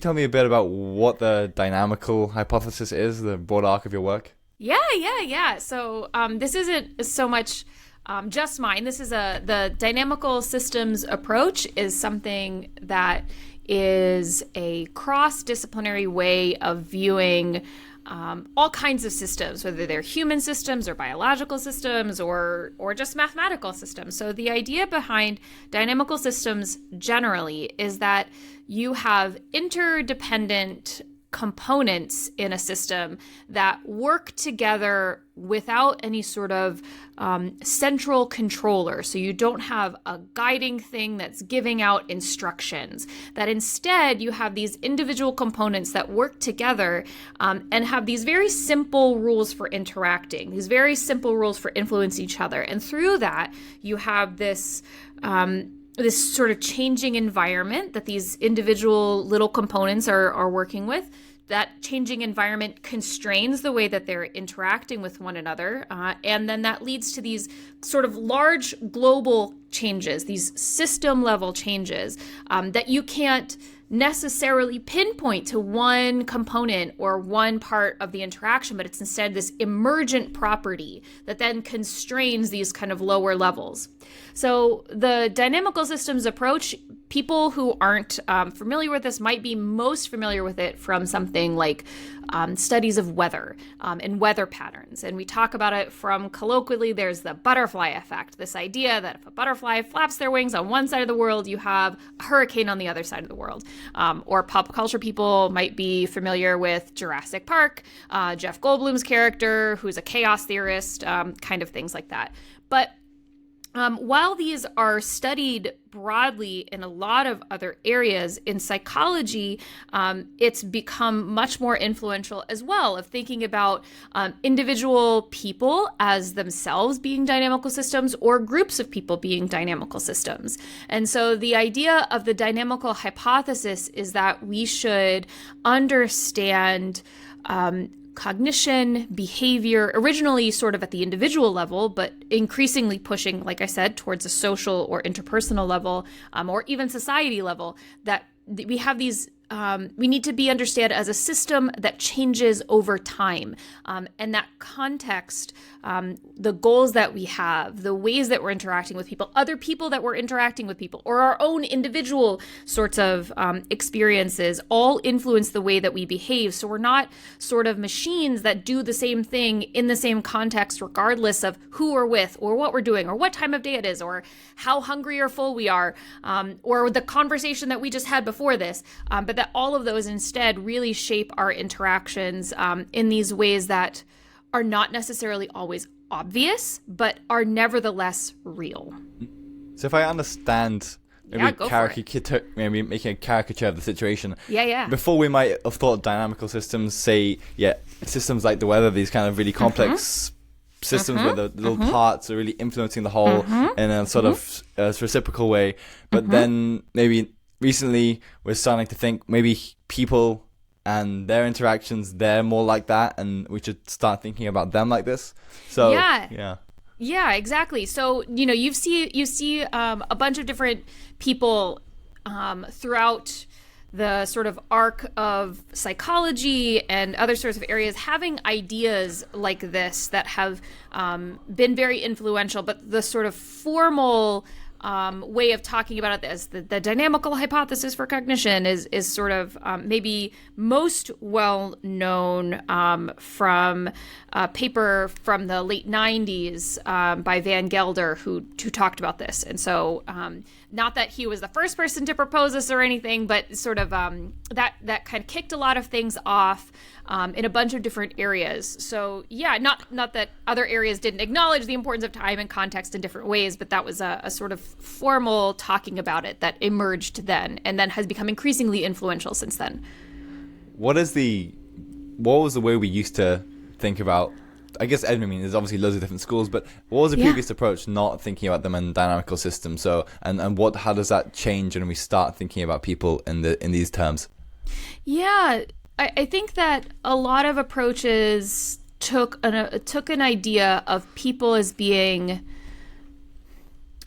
Tell me a bit about what the dynamical hypothesis is, the broad arc of your work. Yeah. So this isn't so much just mine. This is the dynamical systems approach is something that is a cross-disciplinary way of viewing all kinds of systems, whether they're human systems or biological systems or just mathematical systems. So the idea behind dynamical systems generally is that you have interdependent components in a system that work together without any sort of central controller. So you don't have a guiding thing that's giving out instructions, that instead you have these individual components that work together and have these very simple rules for interacting, these very simple rules for influencing each other. And through that, you have this sort of changing environment that these individual little components are working with. That changing environment constrains the way that they're interacting with one another. And then that leads to these sort of large global changes, these system level changes that you can't necessarily pinpoint to one component or one part of the interaction, but it's instead this emergent property that then constrains these kind of lower levels. So the dynamical systems approach, people who aren't familiar with this might be most familiar with it from something like studies of weather and weather patterns. And we talk about it from colloquially, there's the butterfly effect, this idea that if a butterfly flaps their wings on one side of the world, you have a hurricane on the other side of the world. Or pop culture people might be familiar with Jurassic Park, Jeff Goldblum's character, who's a chaos theorist, kind of things like that. But while these are studied broadly in a lot of other areas in psychology, it's become much more influential as well of thinking about individual people as themselves being dynamical systems or groups of people being dynamical systems. And so the idea of the dynamical hypothesis is that we should understand cognition, behavior, originally sort of at the individual level, but increasingly pushing, like I said, towards a social or interpersonal level, or even society level, that we have these we need to be understood as a system that changes over time. And that context, the goals that we have, the ways that we're interacting with people, other people that we're interacting with people, or our own individual sorts of experiences all influence the way that we behave. So we're not sort of machines that do the same thing in the same context, regardless of who we're with or what we're doing or what time of day it is or how hungry or full we are, or the conversation that we just had before this. But that all of those instead really shape our interactions in these ways that are not necessarily always obvious, but are nevertheless real. So if I understand, maybe making a caricature of the situation. Yeah. Before we might have thought dynamical systems, say, systems like the weather, these kind of really complex systems where the little parts are really influencing the whole in a sort of reciprocal way. But then maybe recently we're starting to think maybe people and their interactions, they're more like that, and we should start thinking about them like this. So yeah, exactly. So you see a bunch of different people throughout the sort of arc of psychology and other sorts of areas having ideas like this that have been very influential, but the sort of formal way of talking about it as the dynamical hypothesis for cognition is sort of maybe most well known from a paper from the late 90s by Van Gelder who talked about this. And so not that he was the first person to propose this or anything, but sort of that kind of kicked a lot of things off in a bunch of different areas. So not that other areas didn't acknowledge the importance of time and context in different ways, but that was a sort of formal talking about it that emerged then and then has become increasingly influential since then. What was the way we used to think about, I guess, there's obviously loads of different schools, but what was the previous approach not thinking about them in dynamical systems? So, and how does that change when we start thinking about people in these terms? Yeah, I think that a lot of approaches took an idea of people as being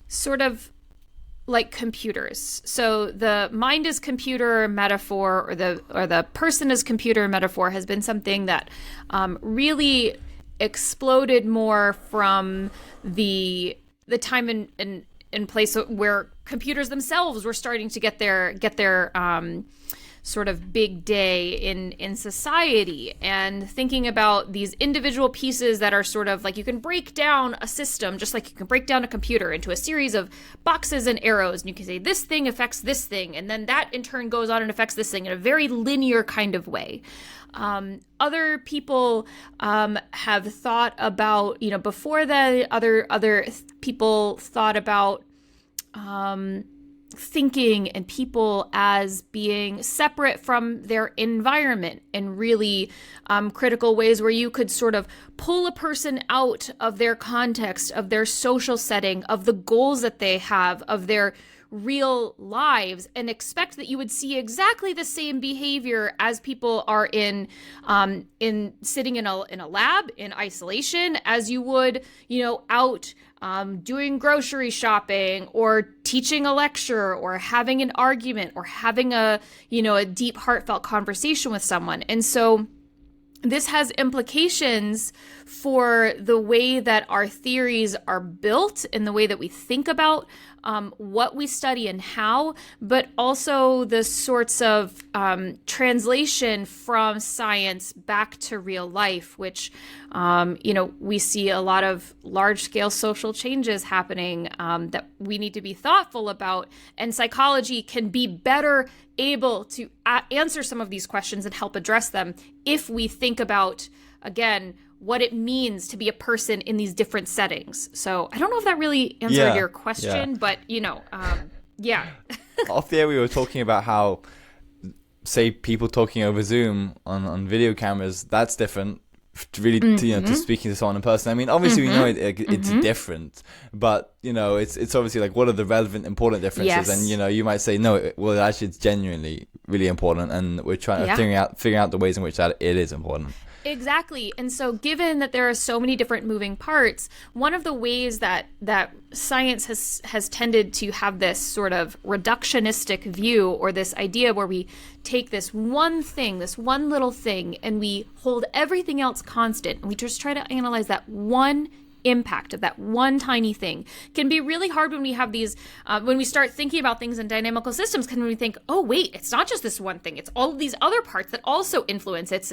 sort of like computers. So the mind is computer metaphor, or the person is computer metaphor, has been something that really exploded more from the time in place where computers themselves were starting to get their sort of big day in society, and thinking about these individual pieces that are sort of like, you can break down a system just like you can break down a computer into a series of boxes and arrows, and you can say this thing affects this thing, and then that in turn goes on and affects this thing in a very linear kind of way. Other people have thought about, before that, other people thought about thinking and people as being separate from their environment in really critical ways, where you could sort of pull a person out of their context, of their social setting, of the goals that they have, of their real lives, and expect that you would see exactly the same behavior as people are in sitting in a lab in isolation, as you would, out doing grocery shopping, or teaching a lecture, or having an argument, or having a deep, heartfelt conversation with someone. And so this has implications for the way that our theories are built and the way that we think about what we study and how, but also the sorts of translation from science back to real life, which, we see a lot of large-scale social changes happening that we need to be thoughtful about. And psychology can be better able to answer some of these questions and help address them if we think about, again, what it means to be a person in these different settings. So I don't know if that really answered your question, but, yeah. Off the air, we were talking about how, say, people talking over Zoom on video cameras, that's different to speaking to someone in person. I mean, obviously we know it's different, but it's obviously like, what are the relevant, important differences? Yes. And you might say, no, well, actually it's genuinely really important, and we're trying to figuring out the ways in which that it is important. Exactly. And so given that there are so many different moving parts, one of the ways that science has tended to have this sort of reductionistic view, or this idea where we take this one thing, this one little thing, and we hold everything else constant, and we just try to analyze that one impact of that one tiny thing, can be really hard when we have these, when we start thinking about things in dynamical systems, can we think, oh, wait, it's not just this one thing, it's all of these other parts that also influence. It's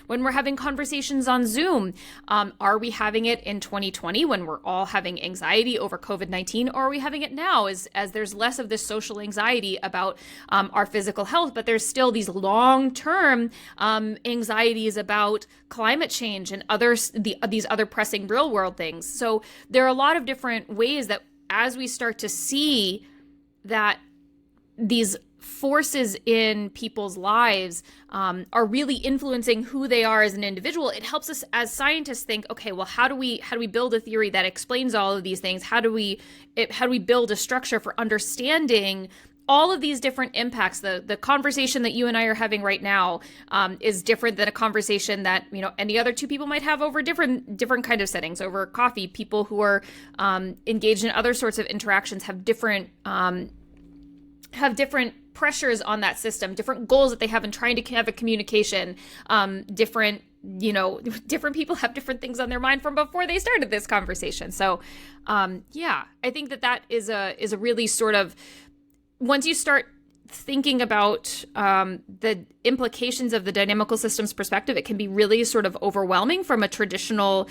when we're having conversations on Zoom, are we having it in 2020 when we're all having anxiety over COVID-19, or are we having it now as there's less of this social anxiety about our physical health, but there's still these long-term anxieties about climate change and these other pressing real world things. So there are a lot of different ways that, as we start to see that these forces in people's lives are really influencing who they are as an individual, it helps us as scientists think, okay, well, how do we build a theory that explains all of these things? How do we build a structure for understanding all of these different impacts? The conversation that you and I are having right now is different than a conversation that any other two people might have over different kind of settings, over coffee. People who are engaged in other sorts of interactions have different pressures on that system, different goals that they have in trying to have a communication. Different people have different things on their mind from before they started this conversation. So I think that is a really sort of, once you start thinking about the implications of the dynamical systems perspective, it can be really sort of overwhelming from a traditional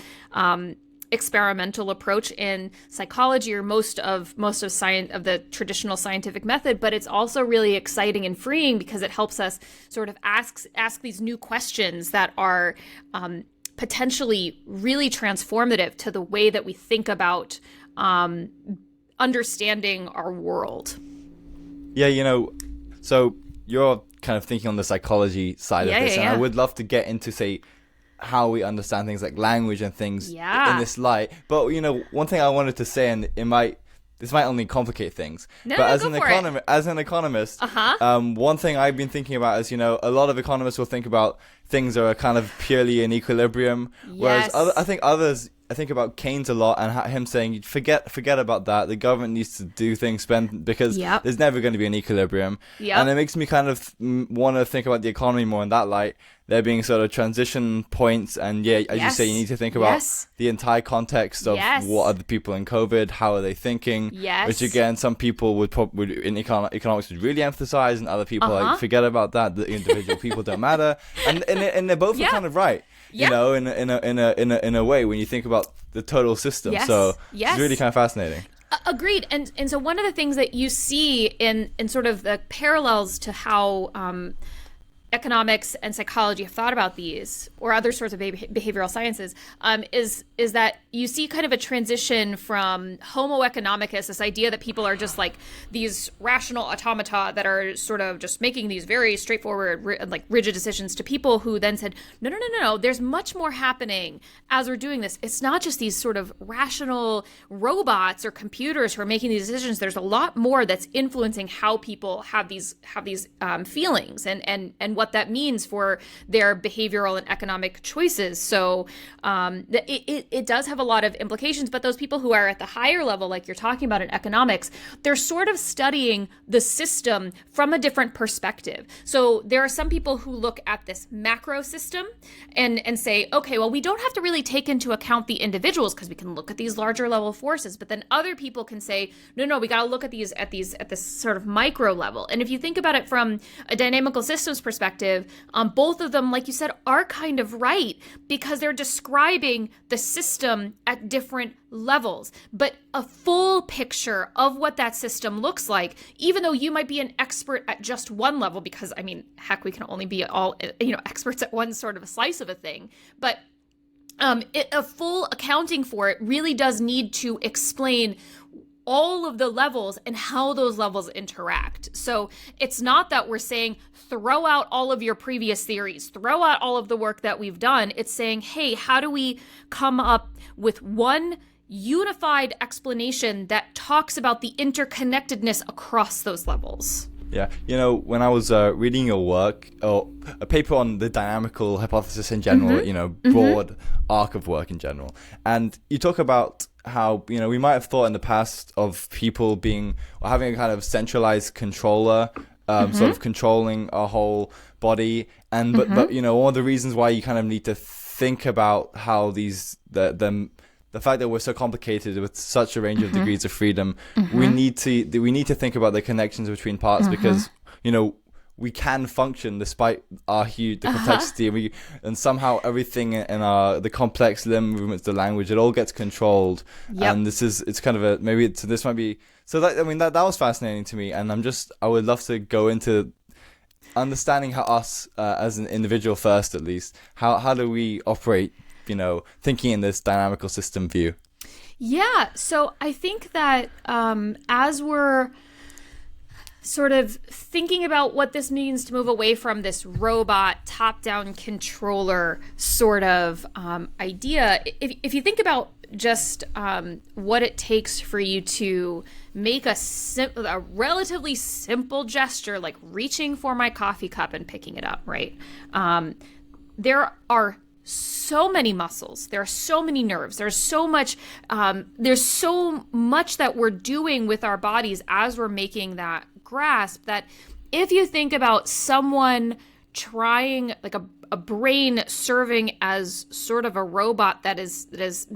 experimental approach in psychology, or most of science, of the traditional scientific method. But it's also really exciting and freeing, because it helps us sort of ask these new questions that are potentially really transformative to the way that we think about understanding our world. Yeah, so you're kind of thinking on the psychology side of this, and I would love to get into, say, how we understand things like language and things in this light. But, one thing I wanted to say, and this might only complicate things, but as an economist, one thing I've been thinking about is, a lot of economists will think about things that are kind of purely in equilibrium, whereas I think others I think about Keynes a lot and him saying, forget about that. The government needs to do things, spend, because there's never going to be an equilibrium. And it makes me kind of want to think about the economy more in that light. There being sort of transition points, and as you say, you need to think about the entire context of what are the people in COVID, how are they thinking, which again, some people would in economics would really emphasize, and other people like forget about that. The individual people don't matter, and they're both kind of right. You know, in a way, when you think about the total system. So it's really kind of fascinating. Agreed. And so one of the things that you see in sort of the parallels to how economics and psychology have thought about these, or other sorts of behavioral sciences, is that you see kind of a transition from Homo economicus, this idea that people are just like these rational automata that are sort of just making these very straightforward, like rigid decisions, to people who then said, no, there's much more happening as we're doing this. It's not just these sort of rational robots or computers who are making these decisions. There's a lot more that's influencing how people have these feelings and what that means for their behavioral and economic choices. So it does have a lot of implications, but those people who are at the higher level, like you're talking about in economics, they're sort of studying the system from a different perspective. So there are some people who look at this macro system and say, okay, well, we don't have to really take into account the individuals because we can look at these larger level forces. But then other people can say, no, we got to look at these at this sort of micro level. And if you think about it from a dynamical systems perspective, both of them, like you said, are kind of right because they're describing the system at different levels. But a full picture of what that system looks like, even though you might be an expert at just one level, because I mean, heck, we can only be all experts at one sort of a slice of a thing, but a full accounting for it really does need to explain all of the levels and how those levels interact. So it's not that we're saying throw out all of your previous theories, throw out all of the work that we've done. It's saying, hey, how do we come up with one unified explanation that talks about the interconnectedness across those levels? Yeah, when I was reading your work, or a paper on the dynamical hypothesis in general, broad arc of work in general, and you talk about how, we might have thought in the past of people being, or having a kind of centralized controller, sort of controlling our whole body, and but one of the reasons why you kind of need to think about how the fact that we're so complicated with such a range of degrees of freedom, we need to think about the connections between parts, because we can function despite our the complexity, and somehow everything in the complex limb movements, the language, it all gets controlled. And it's kind of this might be so. That was fascinating to me, and I would love to go into understanding how us as an individual first, at least, how do we operate, thinking in this dynamical system view. Yeah, so I think that as we're sort of thinking about what this means to move away from this robot top-down controller sort of idea, if you think about just what it takes for you to make a relatively simple gesture, like reaching for my coffee cup and picking it up, right? There are so many muscles, there are so many nerves, there's so much that we're doing with our bodies as we're making that grasp, that if you think about someone trying, like a brain serving as sort of a robot that is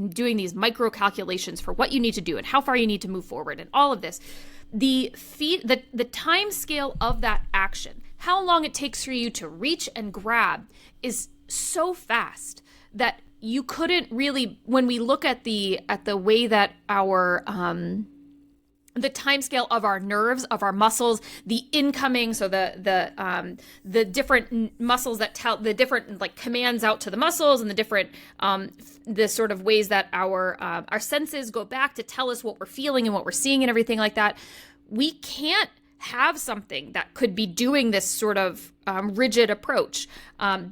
doing these micro calculations for what you need to do and how far you need to move forward and all of this, the time scale of that action, how long it takes for you to reach and grab, is so fast that you couldn't really, when we look at the way that our the time scale of our nerves, of our muscles, the incoming, so the different muscles that tell the different like commands out to the muscles, and the different the sort of ways that our senses go back to tell us what we're feeling and what we're seeing and everything like that. We can't have something that could be doing this sort of rigid approach,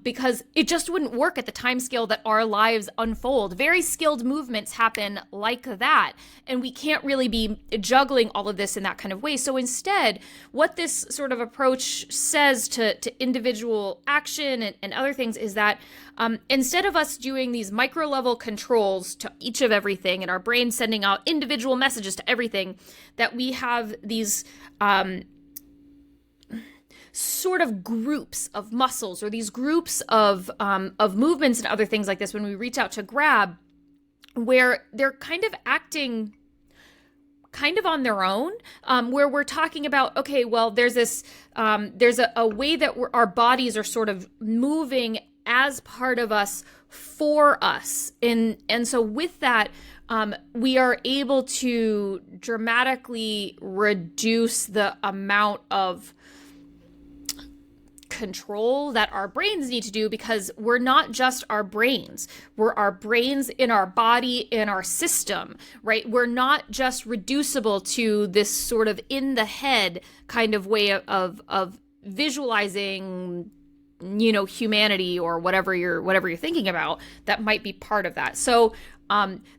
because it just wouldn't work at the time scale that our lives unfold. Very skilled movements happen like that, and we can't really be juggling all of this in that kind of way. So instead, what this sort of approach says to individual action and other things is that instead of us doing these micro level controls to each of everything and our brain sending out individual messages to everything, that we have these sort of groups of muscles or these groups of movements and other things like this when we reach out to grab, where they're kind of acting kind of on their own, where we're talking about, okay, well, there's this, there's a way that our bodies are sort of moving as part of us for us. And so with that, we are able to dramatically reduce the amount of control that our brains need to do, because we're not just our brains. We're our brains in our body, in our system, right? We're not just reducible to this sort of in the head kind of way of visualizing, you know, humanity or whatever you're thinking about that might be part of that. So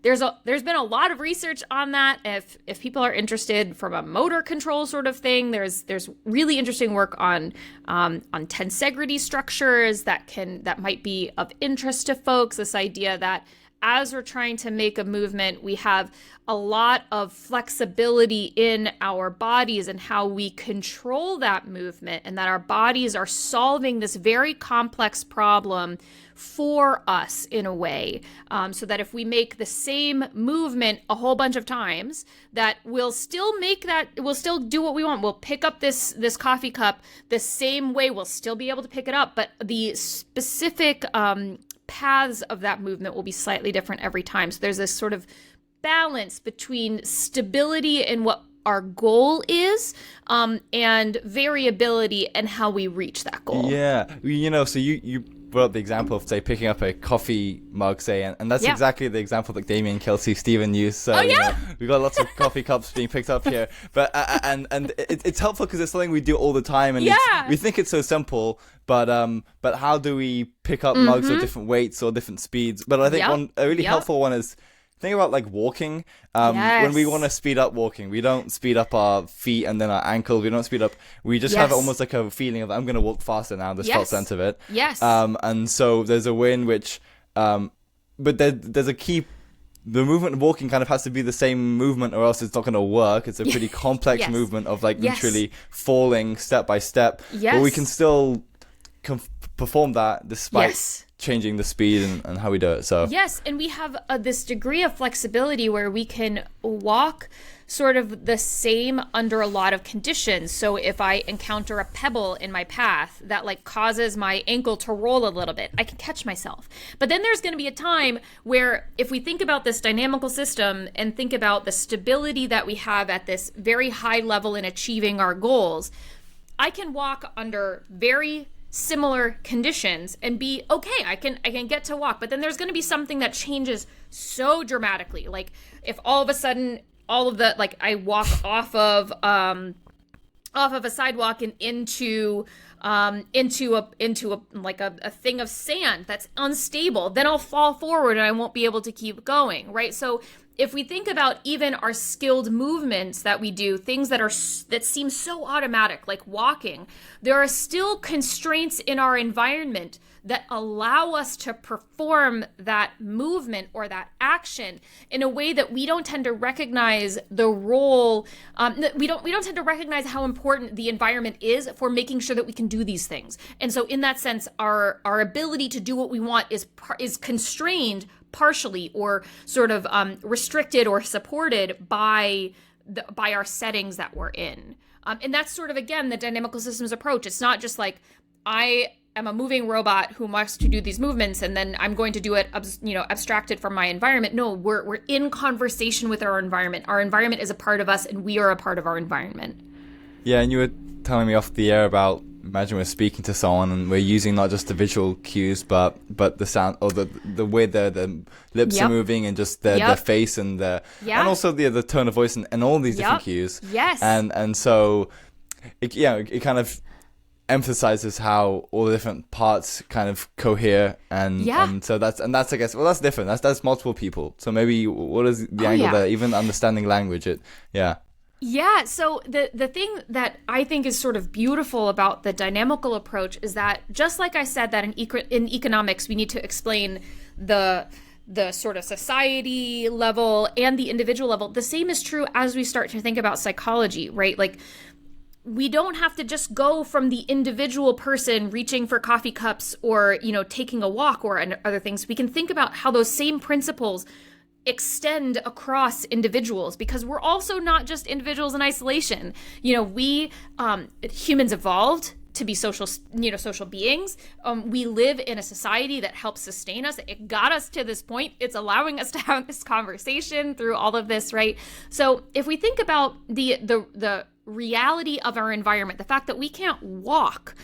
there's been a lot of research on that. If people are interested from a motor control sort of thing, there's really interesting work on tensegrity structures that might be of interest to folks. This idea that as we're trying to make a movement, we have a lot of flexibility in our bodies and how we control that movement, and that our bodies are solving this very complex problem for us in a way, so that if we make the same movement a whole bunch of times, that we'll still do what we want. We'll pick up this coffee cup the same way. We'll still be able to pick it up, but the specific paths of that movement will be slightly different every time. So there's this sort of balance between stability and what our goal is, and variability and how we reach that goal. Yeah, you know, so you brought up the example of, say, picking up a coffee mug, say, and that's exactly the example that Damien, Kelsey, Stephen used. So, you know, we've got lots of coffee cups being picked up here, but and it's helpful because it's something we do all the time, and we think it's so simple, but how do we pick up mugs of different weights or different speeds? But I think a really helpful one is, think about like walking. When we want to speed up walking, we don't speed up our feet and then our ankles. We don't speed up. We just have almost like a feeling of, I'm going to walk faster now. This felt sense of it. Yes. And so there's a way in which, but there's a key. The movement of walking kind of has to be the same movement, or else it's not going to work. It's a pretty complex movement of like literally falling step by step. But we can still perform that despite changing the speed and how we do it. So yes, and we have this degree of flexibility where we can walk sort of the same under a lot of conditions. So if I encounter a pebble in my path that like causes my ankle to roll a little bit, I can catch myself. But then there's going to be a time where, if we think about this dynamical system and think about the stability that we have at this very high level in achieving our goals, I can walk under very similar conditions and be okay. I can get to walk. But then there's going to be something that changes so dramatically. Like if all of a sudden all of the, like, I walk off of a sidewalk and into a like a thing of sand that's unstable, then I'll fall forward and I won't be able to keep going, right? So if we think about even our skilled movements that we do, things that seem so automatic, like walking, there are still constraints in our environment that allow us to perform that movement or that action in a way that we don't tend to recognize the role. We don't tend to recognize how important the environment is for making sure that we can do these things. And so, in that sense, our ability to do what we want is constrained partially, or sort of restricted or supported by our settings that we're in. And that's sort of, again, the dynamical systems approach. It's not just like, I am a moving robot who must do these movements and then I'm going to do it, abstracted from my environment. No, we're in conversation with our environment. Our environment is a part of us and we are a part of our environment. Yeah, and you were telling me off the air about, imagine we're speaking to someone and we're using not just the visual cues, but the sound, or the way the lips are moving, and just their face and and also the tone of voice and all these different cues. Yes. And so it kind of emphasizes how all the different parts kind of cohere, and so that's I guess, well, that's different. That's multiple people. So maybe what is the angle there? Even understanding language, Yeah, so the thing that I think is sort of beautiful about the dynamical approach is that, just like I said, that in economics we need to explain the sort of society level and the individual level, the same is true as we start to think about psychology, right? Like, we don't have to just go from the individual person reaching for coffee cups or, taking a walk or other things. We can think about how those same principles extend across individuals, because we're also not just individuals in isolation. We humans evolved to be social beings. We live in a society that helps sustain us. It got us to this point. It's allowing us to have this conversation through all of this, right? So if we think about the reality of our environment, the fact that we can't walk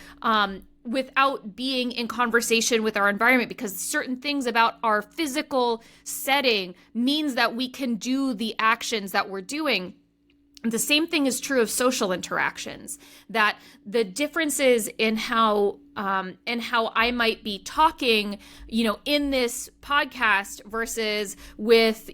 without being in conversation with our environment, because certain things about our physical setting means that we can do the actions that we're doing. The same thing is true of social interactions, that the differences in how I might be talking, in this podcast versus with,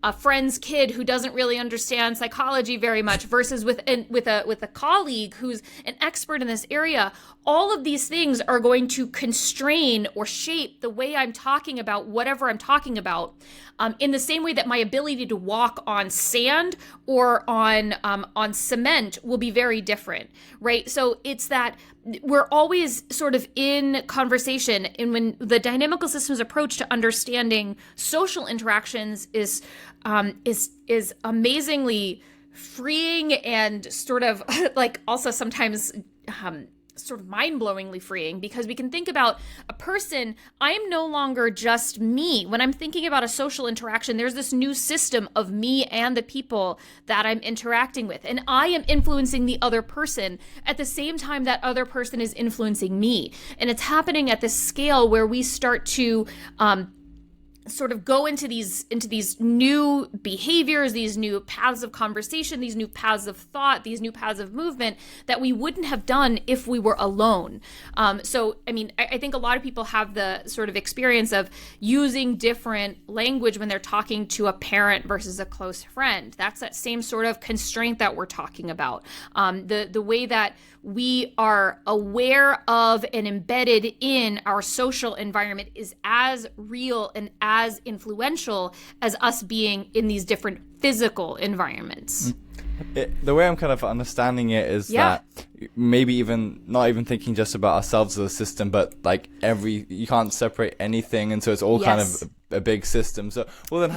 a friend's kid who doesn't really understand psychology very much versus with a colleague who's an expert in this area. All of these things are going to constrain or shape the way I'm talking about whatever I'm talking about, in the same way that my ability to walk on sand or on cement will be very different, right? So it's that we're always sort of in conversation, and when the dynamical systems approach to understanding social interactions is amazingly freeing, and sort of like also sometimes sort of mind-blowingly freeing, because we can think about a person. I am no longer just me. When I'm thinking about a social interaction, there's this new system of me and the people that I'm interacting with, and I am influencing the other person at the same time that other person is influencing me. And it's happening at this scale where we start to sort of go into these new behaviors, these new paths of conversation, these new paths of thought, these new paths of movement that we wouldn't have done if we were alone. So, I mean, I think a lot of people have the sort of experience of using different language when they're talking to a parent versus a close friend. That's that same sort of constraint that we're talking about. The way that we are aware of and embedded in our social environment is as real and as influential as us being in these different physical environments. The way I'm kind of understanding it is that maybe even not even thinking just about ourselves as a system, but like you can't separate anything, and so it's all kind of a big system. So, well, then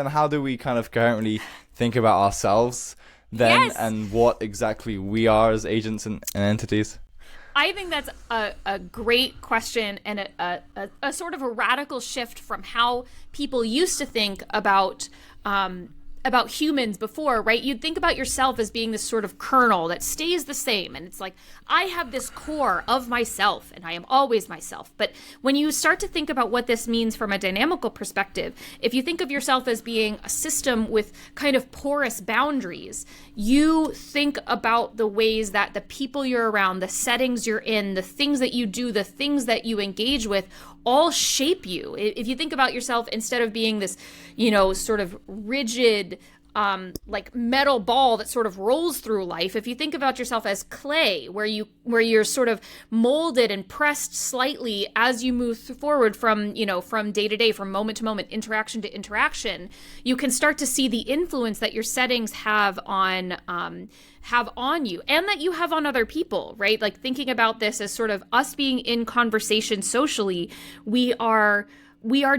how do we kind of coherently think about ourselves then, and what exactly we are as agents and entities? I think that's a great question, and a sort of a radical shift from how people used to think about humans before, right? You'd think about yourself as being this sort of kernel that stays the same. And it's like, I have this core of myself and I am always myself. But when you start to think about what this means from a dynamical perspective, if you think of yourself as being a system with kind of porous boundaries, you think about the ways that the people you're around, the settings you're in, the things that you do, the things that you engage with all shape you. If you think about yourself, instead of being this, sort of rigid, like metal ball that sort of rolls through life, if you think about yourself as clay, where you're sort of molded and pressed slightly as you move forward from day to day, from moment to moment, interaction to interaction, you can start to see the influence that your settings have on you, and that you have on other people, right? Like, thinking about this as sort of us being in conversation socially, we are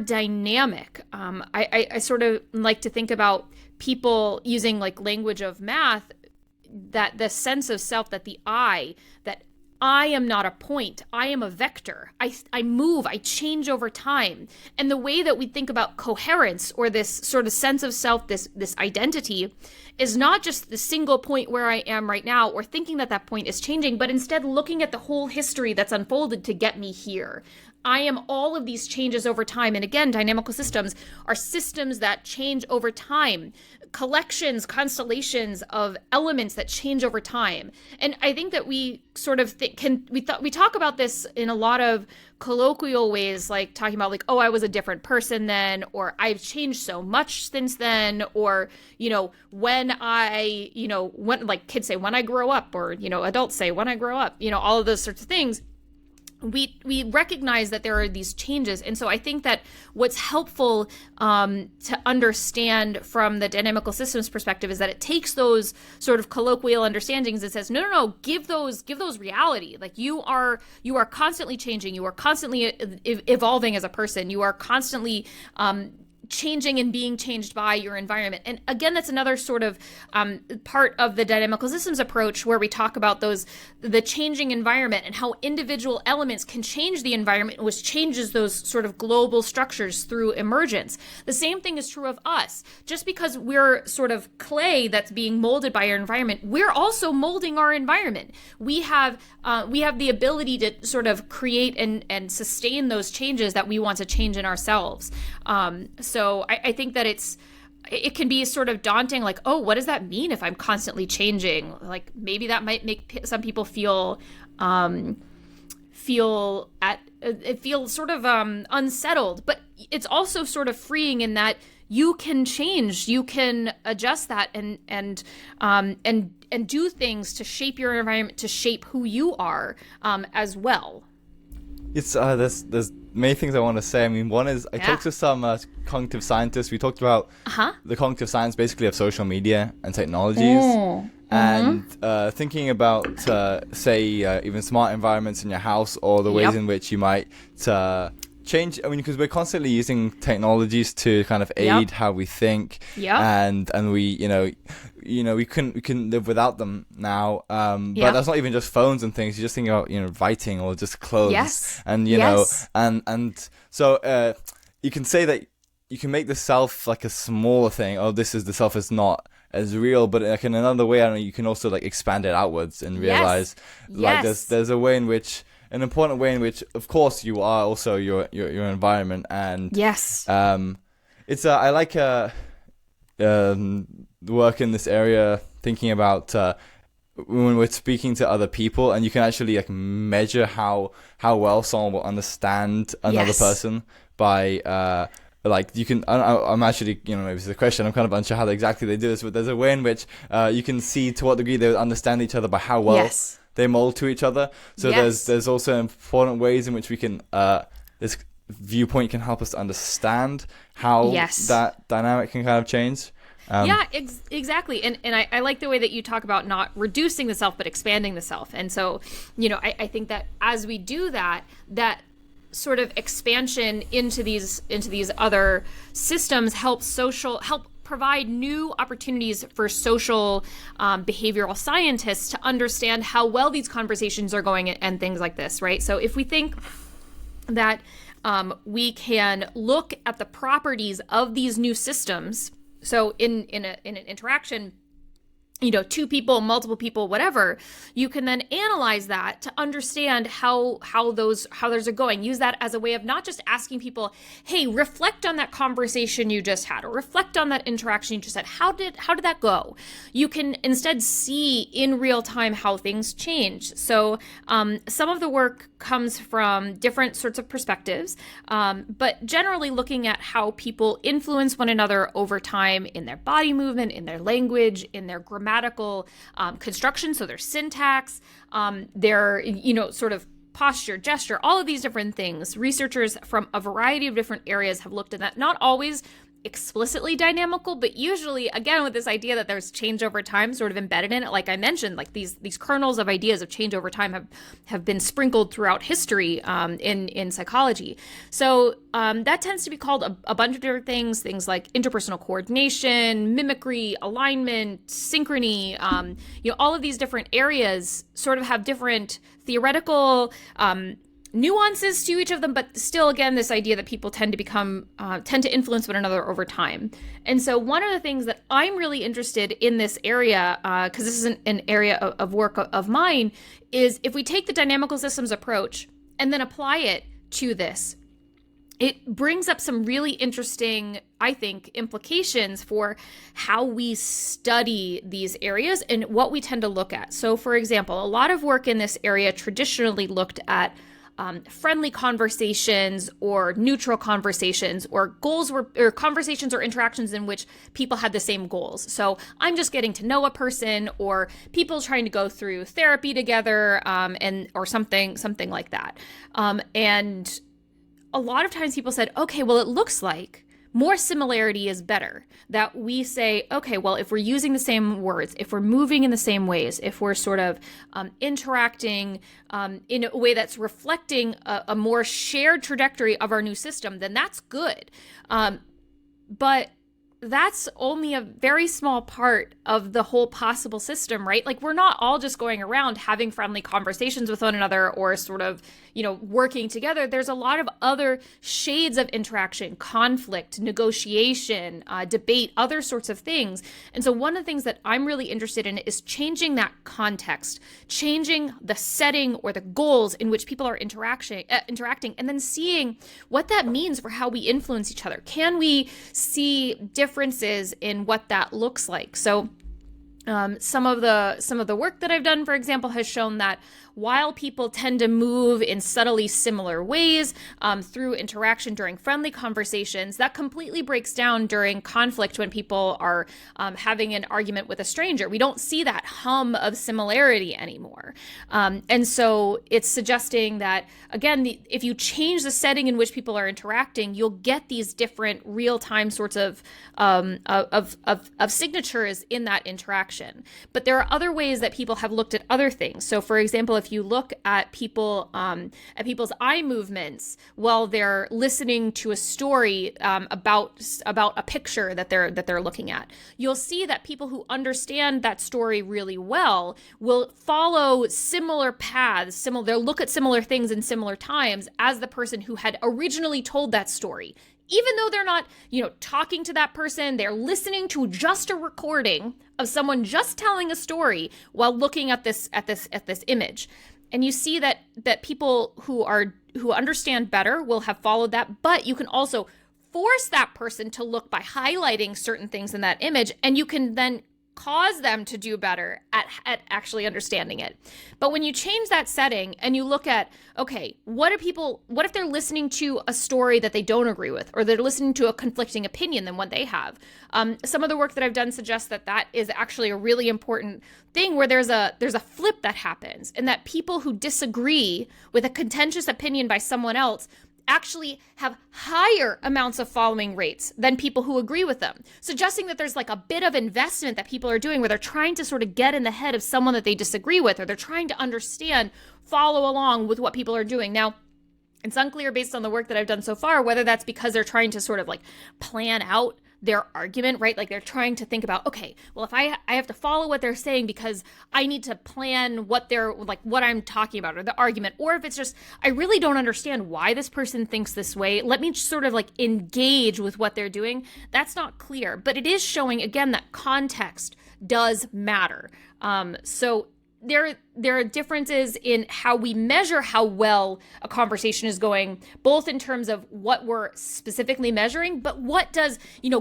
dynamic. I sort of like to think about people using like language of math, that the sense of self, that I am not a point, I am a vector. I move, I change over time. And the way that we think about coherence, or this sort of sense of self, this identity, is not just the single point where I am right now, or thinking that point is changing, but instead looking at the whole history that's unfolded to get me here. I am all of these changes over time. And again, dynamical systems are systems that change over time. collections, constellations of elements that change over time. And I think that we sort of we talk about this in a lot of colloquial ways, like talking about like, oh, I was a different person then, or I've changed so much since then, or, when like kids say, when I grow up, or, adults say, when I grow up, all of those sorts of things. We recognize that there are these changes. And so I think that what's helpful to understand from the dynamical systems perspective is that it takes those sort of colloquial understandings and says, no, give those reality. Like you are constantly changing. You are constantly evolving as a person. You are constantly changing and being changed by your environment. And again, that's another sort of part of the dynamical systems approach, where we talk about the changing environment and how individual elements can change the environment, which changes those sort of global structures through emergence. The same thing is true of us. Just because we're sort of clay that's being molded by our environment, we're also molding our environment. We have the ability to sort of create and sustain those changes that we want to change in ourselves. So I think that it can be sort of daunting, like, oh, what does that mean if I'm constantly changing? Like maybe that might make some people feel sort of unsettled, but it's also sort of freeing in that you can change, you can adjust that and do things to shape your environment, to shape who you are as well. It's there's many things I want to say. I mean, one is I talked to some cognitive scientists. We talked about the cognitive science basically of social media and technologies, and thinking about say even smart environments in your house, or the ways in which you might change. I mean, because we're constantly using technologies to kind of aid how we think, and we we couldn't live without them now. But that's not even just phones and things. You just think about writing or just clothes, and and so you can say that you can make the self like a smaller thing. Oh, this is the self is not as real, but like in another way, I don't know, you can also like expand it outwards and realize like there's a way in which. An important way in which, of course, you are also your environment, and it's I like work in this area, thinking about when we're speaking to other people, and you can actually like measure how well someone will understand another person by like you can. I'm actually maybe it's a question. I'm kind of unsure how exactly they do this, but there's a way in which you can see to what degree they understand each other by how well. They mold to each other. So there's also important ways in which we can this viewpoint can help us to understand how that dynamic can kind of change. Exactly. And I like the way that you talk about not reducing the self but expanding the self. And so I think that as we do that sort of expansion into these other systems help provide new opportunities for social behavioral scientists to understand how well these conversations are going and things like this, right? So if we think that we can look at the properties of these new systems, so in an interaction, two people, multiple people, whatever, you can then analyze that to understand how those are going. Use that as a way of not just asking people, hey, reflect on that conversation you just had, or reflect on that interaction you just had. How did that go? You can instead see in real time how things change. So some of the work comes from different sorts of perspectives, but generally looking at how people influence one another over time in their body movement, in their language, in their grammatical construction, so their syntax, their sort of posture, gesture, all of these different things. Researchers from a variety of different areas have looked at that, not always explicitly dynamical, but usually, again, with this idea that there's change over time sort of embedded in it. Like I mentioned, like these kernels of ideas of change over time have been sprinkled throughout history in psychology. So that tends to be called a bunch of different things like interpersonal coordination, mimicry, alignment, synchrony. All of these different areas sort of have different theoretical nuances to each of them, but still, again, this idea that people tend to influence one another over time. And so one of the things that I'm really interested in this area, because this is an area of work of mine, is if we take the dynamical systems approach and then apply it to this, it brings up some really interesting, I think, implications for how we study these areas and what we tend to look at. So, for example, a lot of work in this area traditionally looked at friendly conversations or neutral conversations, or goals or conversations or interactions in which people had the same goals. So I'm just getting to know a person, or people trying to go through therapy together, or something like that. And a lot of times people said, okay, well, it looks like more similarity is better. That we say, okay, well, if we're using the same words, if we're moving in the same ways, if we're sort of interacting in a way that's reflecting a more shared trajectory of our new system, then that's good. But that's only a very small part of the whole possible system, right? Like, we're not all just going around having friendly conversations with one another, or sort of, working together. There's a lot of other shades of interaction, conflict, negotiation, debate, other sorts of things. And so one of the things that I'm really interested in is changing that context, changing the setting or the goals in which people are interacting, and then seeing what that means for how we influence each other. Can we see differences in what that looks like? So some of the work that I've done, for example, has shown that while people tend to move in subtly similar ways through interaction during friendly conversations, that completely breaks down during conflict when people are having an argument with a stranger. We don't see that hum of similarity anymore. And so it's suggesting that, again, if you change the setting in which people are interacting, you'll get these different real-time sorts of signatures in that interaction. But there are other ways that people have looked at other things. So, for example, if you look at people at people's eye movements while they're listening to a story about a picture that they're looking at, you'll see that people who understand that story really well will follow similar paths, they'll look at similar things in similar times as the person who had originally told that story. Even though they're not, talking to that person, they're listening to just a recording of someone just telling a story while looking at this image. And you see that people who understand better will have followed that, but you can also force that person to look by highlighting certain things in that image, and you can then cause them to do better at actually understanding it. But when you change that setting and you look at, okay, what if they're listening to a story that they don't agree with, or they're listening to a conflicting opinion than what they have? Some of the work that I've done suggests that is actually a really important thing, where there's a flip that happens, and that people who disagree with a contentious opinion by someone else actually have higher amounts of following rates than people who agree with them, suggesting that there's like a bit of investment that people are doing where they're trying to sort of get in the head of someone that they disagree with, or they're trying to understand, follow along with what people are doing. Now, it's unclear based on the work that I've done so far whether that's because they're trying to sort of like plan out their argument, right? Like, they're trying to think about, okay, well, if I have to follow what they're saying because I need to plan what I'm talking about, or the argument, or if it's just, I really don't understand why this person thinks this way. Let me just sort of like engage with what they're doing. That's not clear, but it is showing, again, that context does matter. So there are differences in how we measure how well a conversation is going, both in terms of what we're specifically measuring, but what does,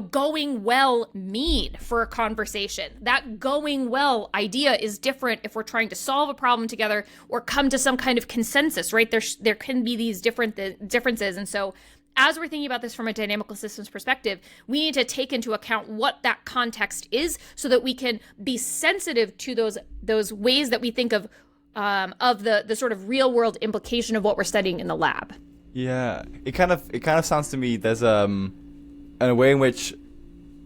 going well mean for a conversation? That going well idea is different if we're trying to solve a problem together or come to some kind of consensus, right? There can be these differences. And so as we're thinking about this from a dynamical systems perspective, we need to take into account what that context is so that we can be sensitive to those ways that we think of the sort of real world implication of what we're studying in the lab. Yeah, it kind of sounds to me there's a way in which,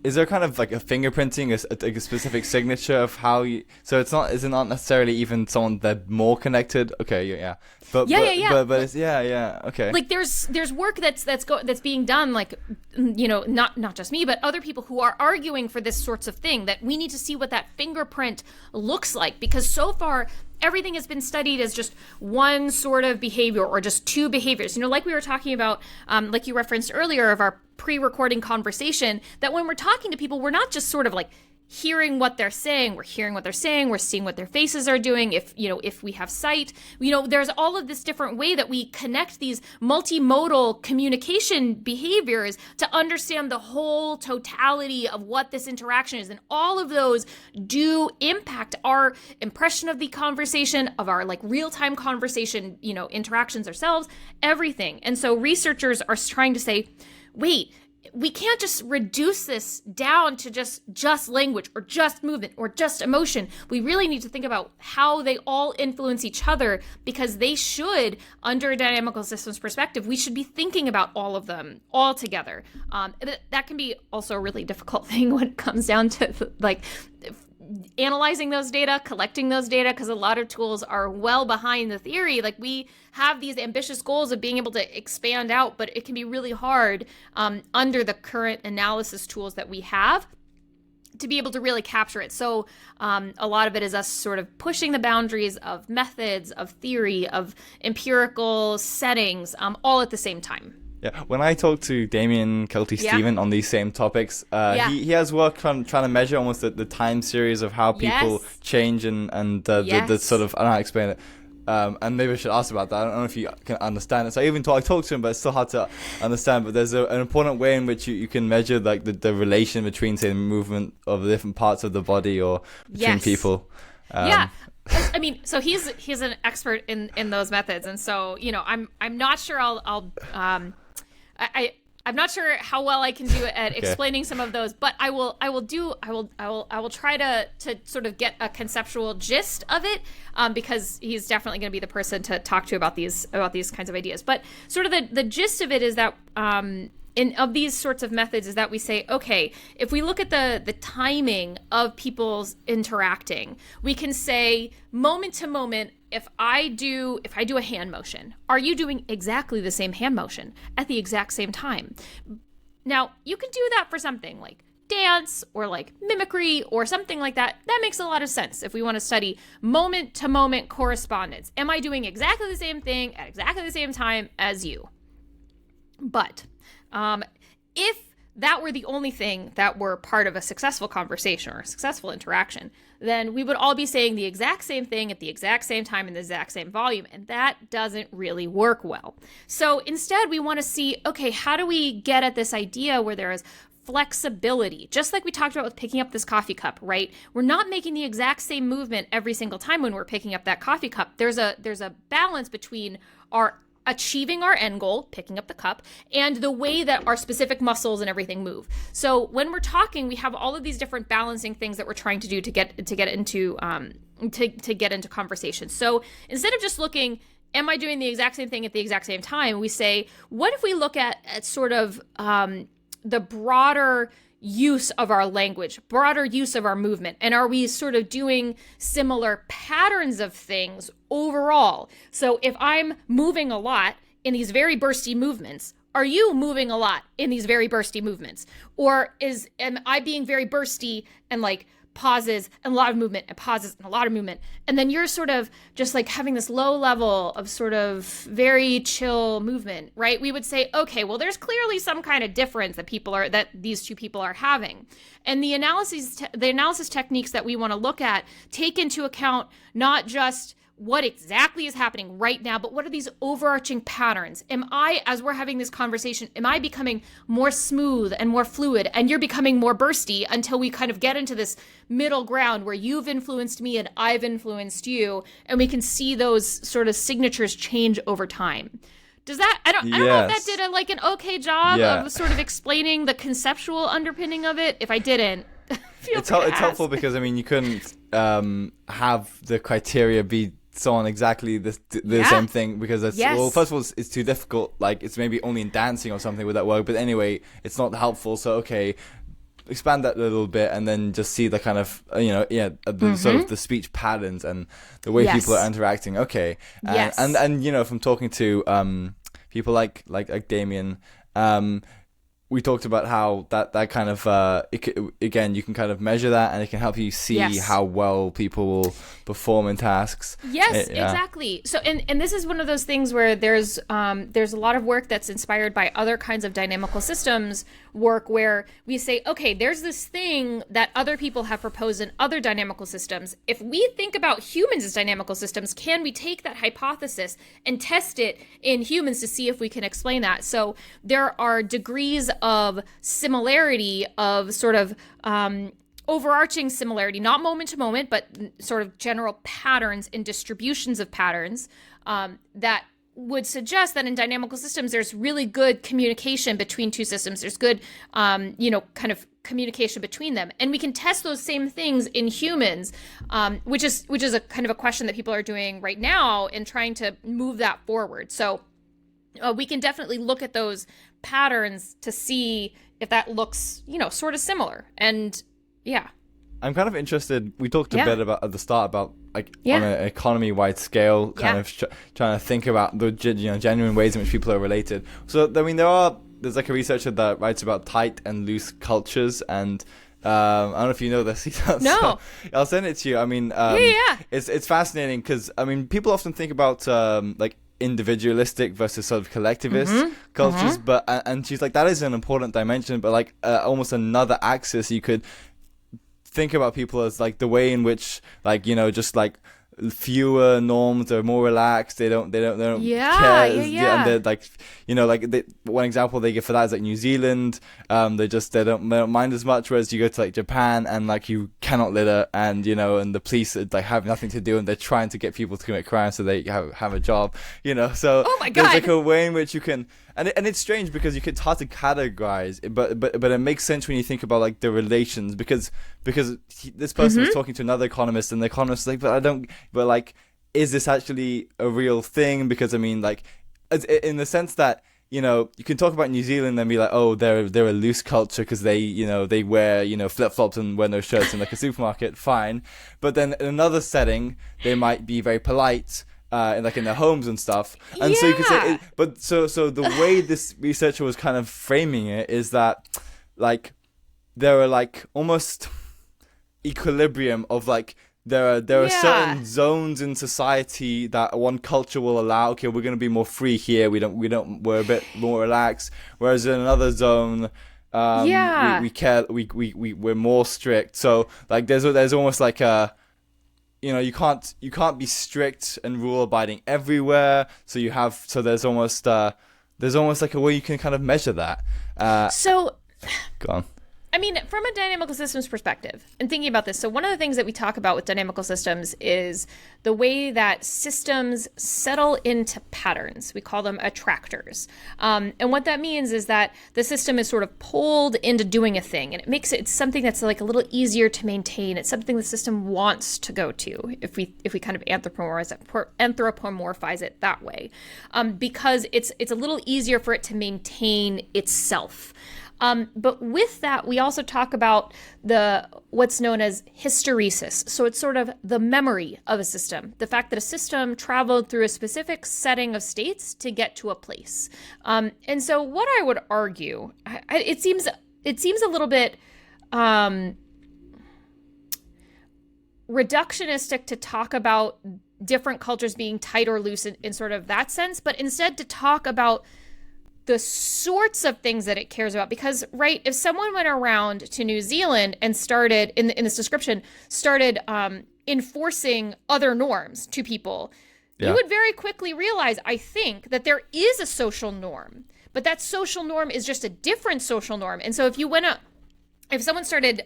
is there kind of like a fingerprinting, a specific signature of how you? So is it not necessarily even someone that more connected? Okay, yeah. But it's okay. Like there's work that's being done, like, not just me, but other people who are arguing for this sorts of thing, that we need to see what that fingerprint looks like, because so far everything has been studied as just one sort of behavior or just two behaviors. Like we were talking about, like you referenced earlier of our pre-recording conversation, that when we're talking to people, we're not just sort of like hearing what they're saying. We're hearing what they're saying. We're seeing what their faces are doing. If we have sight, there's all of this different way that we connect these multimodal communication behaviors to understand the whole totality of what this interaction is. And all of those do impact our impression of the conversation, of our like real-time conversation, interactions ourselves, everything. And so researchers are trying to say, wait, we can't just reduce this down to just language or just movement or just emotion. We really need to think about how they all influence each other, because they should, under a dynamical systems perspective, we should be thinking about all of them all together. That can be also a really difficult thing when it comes down to like analyzing those data, collecting those data, because a lot of tools are well behind the theory. Like, we have these ambitious goals of being able to expand out, but it can be really hard under the current analysis tools that we have to be able to really capture it. So a lot of it is us sort of pushing the boundaries of methods, of theory, of empirical settings, all at the same time. Yeah, when I talk to Damien Kelty-Steven on these same topics, he has work trying to measure almost the time series of how people change and the sort of, I don't know how to explain it. And maybe I should ask about that. I don't know if you can understand it. So I talk to him, but it's still hard to understand. But there's an important way in which you can measure like the relation between, say, the movement of the different parts of the body or between people. I mean, so he's an expert in those methods, and so I'm not sure I'm not sure how well I can do at explaining some of those, but I will try to sort of get a conceptual gist of it, because he's definitely going to be the person to talk to about these kinds of ideas. But sort of the gist of it is that of these sorts of methods is that we say, okay, if we look at the timing of people's interacting, we can say moment to moment, if I do a hand motion, are you doing exactly the same hand motion at the exact same time? Now, you can do that for something like dance or like mimicry or something like that. That makes a lot of sense if we want to study moment to moment correspondence. Am I doing exactly the same thing at exactly the same time as you? But if that were the only thing that were part of a successful conversation or a successful interaction, then we would all be saying the exact same thing at the exact same time in the exact same volume, and that doesn't really work well. So instead, we want to see, okay, how do we get at this idea where there is flexibility, just like we talked about with picking up this coffee cup, right? We're not making the exact same movement every single time when we're picking up that coffee cup. There's a balance between our achieving our end goal, picking up the cup, and the way that our specific muscles and everything move. So when we're talking, we have all of these different balancing things that we're trying to do to get into conversation. So instead of just looking, am I doing the exact same thing at the exact same time, we say, what if we look at sort of the broader use of our language, broader use of our movement, and are we sort of doing similar patterns of things overall? So if I'm moving a lot in these very bursty movements, are you moving a lot in these very bursty movements? Or am I being very bursty and like pauses and a lot of movement and pauses and a lot of movement, and then you're sort of just like having this low level of sort of very chill movement, right? We would say, okay, well, there's clearly some kind of difference that these two people are having. And the analysis techniques that we want to look at take into account not just what exactly is happening right now, but what are these overarching patterns? Am I, as we're having this conversation, am I becoming more smooth and more fluid and you're becoming more bursty until we kind of get into this middle ground where you've influenced me and I've influenced you, and we can see those sort of signatures change over time. Does that, I don't know if that did an okay job of sort of explaining the conceptual underpinning of it. If I didn't, it's helpful because, I mean, you couldn't have the criteria be so on exactly the same thing, because that's well, first of all, it's too difficult. Like, it's maybe only in dancing or something would that work, but anyway, it's not helpful. So okay, expand that a little bit and then just see the kind of sort of the speech patterns and the way people are interacting. Okay, and from talking to people like Damien, we talked about how that kind of again, you can kind of measure that, and it can help you see how well people will perform in tasks. Yes, exactly. So and this is one of those things where there's a lot of work that's inspired by other kinds of dynamical systems work, where we say, okay, there's this thing that other people have proposed in other dynamical systems. If we think about humans as dynamical systems, can we take that hypothesis and test it in humans to see if we can explain that? So there are degrees of similarity, of sort of overarching similarity, not moment to moment, but sort of general patterns and distributions of patterns that would suggest that in dynamical systems, there's really good communication between two systems. There's good, kind of communication between them. And we can test those same things in humans, which is a kind of a question that people are doing right now and trying to move that forward. So we can definitely look at those patterns to see if that looks, sort of similar. And yeah. I'm kind of interested. We talked a bit about at the start about on an economy-wide scale, kind of trying to think about the genuine ways in which people are related. So I mean, there's like a researcher that writes about tight and loose cultures, and I don't know if you know this. No, so I'll send it to you. I mean, it's fascinating because I mean, people often think about like individualistic versus sort of collectivist cultures, but and she's like, that is an important dimension, but like almost another axis you could think about people as like the way in which, like, just like fewer norms, they're more relaxed, they don't care, and they're like, one example they give for that is like New Zealand. They don't mind as much, whereas you go to like Japan and like you cannot litter, and and the police like have nothing to do, and they're trying to get people to commit crime so they have a job, so oh my God, there's like a way in which you can. And it's strange because it's hard to categorize, but it makes sense when you think about like the relations, because this person was talking to another economist, and the economist was like, but like, is this actually a real thing? Because I mean, like, in the sense that you can talk about New Zealand and be like, oh, they're a loose culture because they wear flip flops and wear no shirts in like a supermarket, fine, but then in another setting they might be very polite. In their homes and stuff, and so you could say, so the way this researcher was kind of framing it is that, like, there are like almost equilibrium of like there are certain zones in society that one culture will allow. Okay, we're going to be more free here. We're a bit more relaxed. Whereas in another zone, we care. We're more strict. So like there's almost like a. You can't be strict and rule abiding everywhere. So there's almost like a way you can kind of measure that. Go on. I mean, from a dynamical systems perspective, and thinking about this, so one of the things that we talk about with dynamical systems is the way that systems settle into patterns. We call them attractors. And what that means is that the system is sort of pulled into doing a thing, and it's something that's like a little easier to maintain. It's something the system wants to go to, if we kind of anthropomorphize it that way, because it's a little easier for it to maintain itself. But with that, we also talk about what's known as hysteresis. So it's sort of the memory of a system, the fact that a system traveled through a specific setting of states to get to a place. And so what I would argue, it seems a little bit reductionistic to talk about different cultures being tight or loose in sort of that sense, but instead to talk about the sorts of things that it cares about. Because, right, if someone went around to New Zealand and started, in this description, enforcing other norms to people, you would very quickly realize, I think, that there is a social norm. But that social norm is just a different social norm. And so if someone started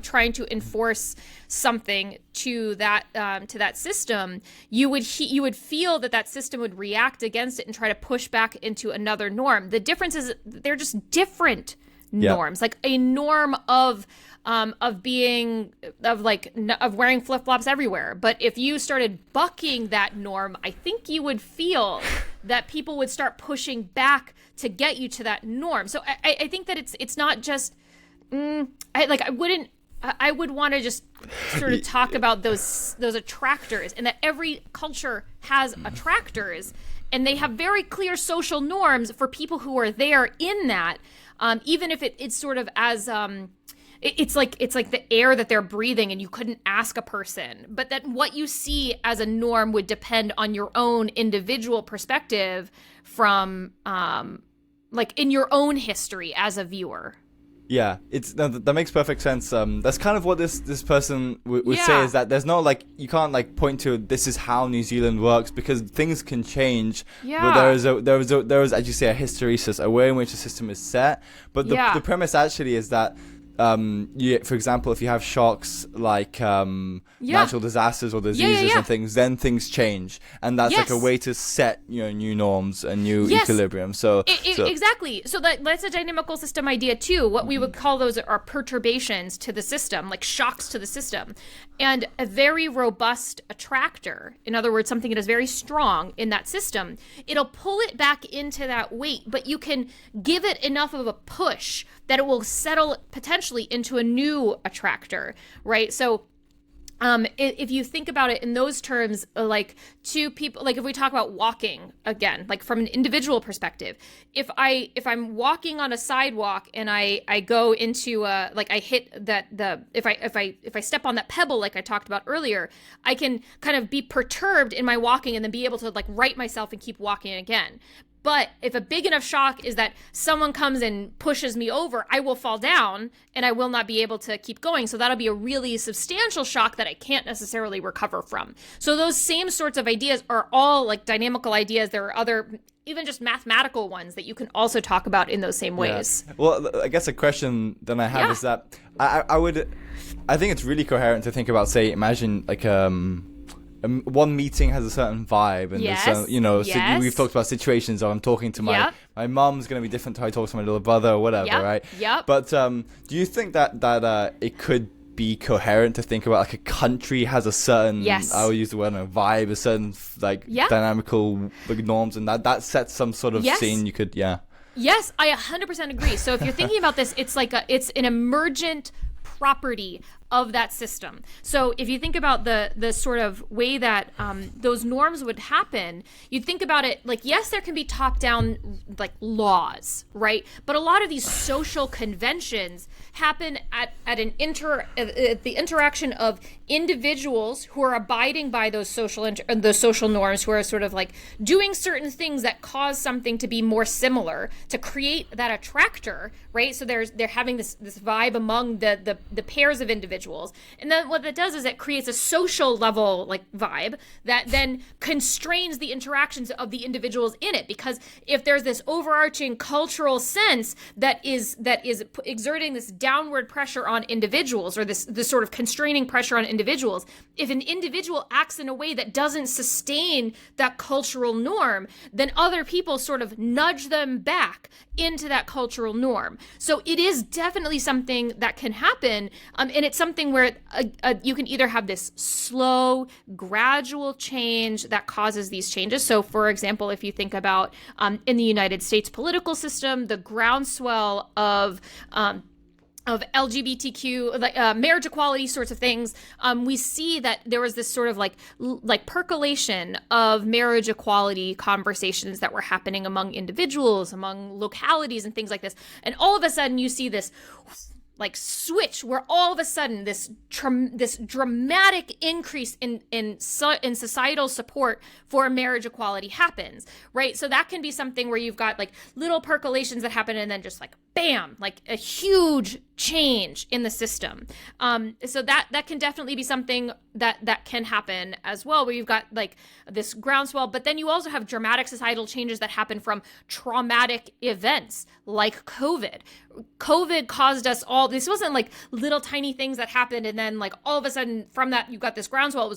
trying to enforce something to that system, you would feel that system would react against it and try to push back into another norm. The difference is they're just different norms, like a norm of wearing flip-flops everywhere. But if you started bucking that norm, I think you would feel that people would start pushing back to get you to that norm. So I think that it's not just I would want to just sort of talk about those attractors, and that every culture has attractors, and they have very clear social norms for people who are there in that, even if it's sort of as it's like the air that they're breathing and you couldn't ask a person, but that what you see as a norm would depend on your own individual perspective from like in your own history as a viewer. Yeah, that makes perfect sense. That's kind of what this person would say, is that there's no like, you can't like point to this is how New Zealand works, because things can change. Yeah. But there is, as you say, a hysteresis, a way in which the system is set. But the premise actually is that for example, if you have shocks like natural disasters or diseases and things, then things change, and that's like a way to set new norms and new equilibrium. So exactly. So that's a dynamical system idea too. What we would call those are perturbations to the system, like shocks to the system, and a very robust attractor. In other words, something that is very strong in that system. It'll pull it back into that weight, but you can give it enough of a push that it will settle potentially into a new attractor, right? So if you think about it in those terms, like two people, like if we talk about walking again, like from an individual perspective, if I'm walking on a sidewalk and I go into like I hit if I step on that pebble like I talked about earlier, I can kind of be perturbed in my walking and then be able to like right myself and keep walking again. But if a big enough shock is that someone comes and pushes me over, I will fall down and I will not be able to keep going. So that'll be a really substantial shock that I can't necessarily recover from. So those same sorts of ideas are all like dynamical ideas. There are other, even just mathematical ones that you can also talk about in those same ways. Yeah. Well, I guess a question that I have is that I think it's really coherent to think about, say, imagine like one meeting has a certain vibe, and so we've talked about situations of I'm talking to my mom's going to be different to how I talk to my little brother or whatever, right? Yep. But do you think that it could be coherent to think about like a country has a certain, I will use the word, vibe, a certain like dynamical norms, and that sets some sort of scene you could, Yes, I 100% agree. So if you're thinking about this, it's like it's an emergent property of that system. So if you think about the sort of way that those norms would happen, you think about it like, yes, there can be top-down like laws, right? But a lot of these social conventions happen at the interaction of individuals who are abiding by those social norms, who are sort of like doing certain things that cause something to be more similar to create that attractor, right? So they're having this vibe among the pairs of individuals. And then what that does is it creates a social level like vibe that then constrains the interactions of the individuals in it. Because if there's this overarching cultural sense that is exerting this downward pressure on individuals, or this sort of constraining pressure on individuals, if an individual acts in a way that doesn't sustain that cultural norm, then other people sort of nudge them back into that cultural norm. So it is definitely something that can happen, and it's something where you can either have this slow, gradual change that causes these changes. So, for example, if you think about in the United States political system, the groundswell of LGBTQ, like marriage equality sorts of things, we see that there was this sort of like percolation of marriage equality conversations that were happening among individuals, among localities, and things like this. And all of a sudden, you see this like switch where all of a sudden this dramatic increase in societal support for marriage equality happens, right? So that can be something where you've got like little percolations that happen and then just like bam, like a huge change in the system. So that can definitely be something that can happen as well, where you've got like this groundswell, but then you also have dramatic societal changes that happen from traumatic events like COVID. COVID caused us all, this wasn't like little tiny things that happened and then like all of a sudden from that you got this groundswell.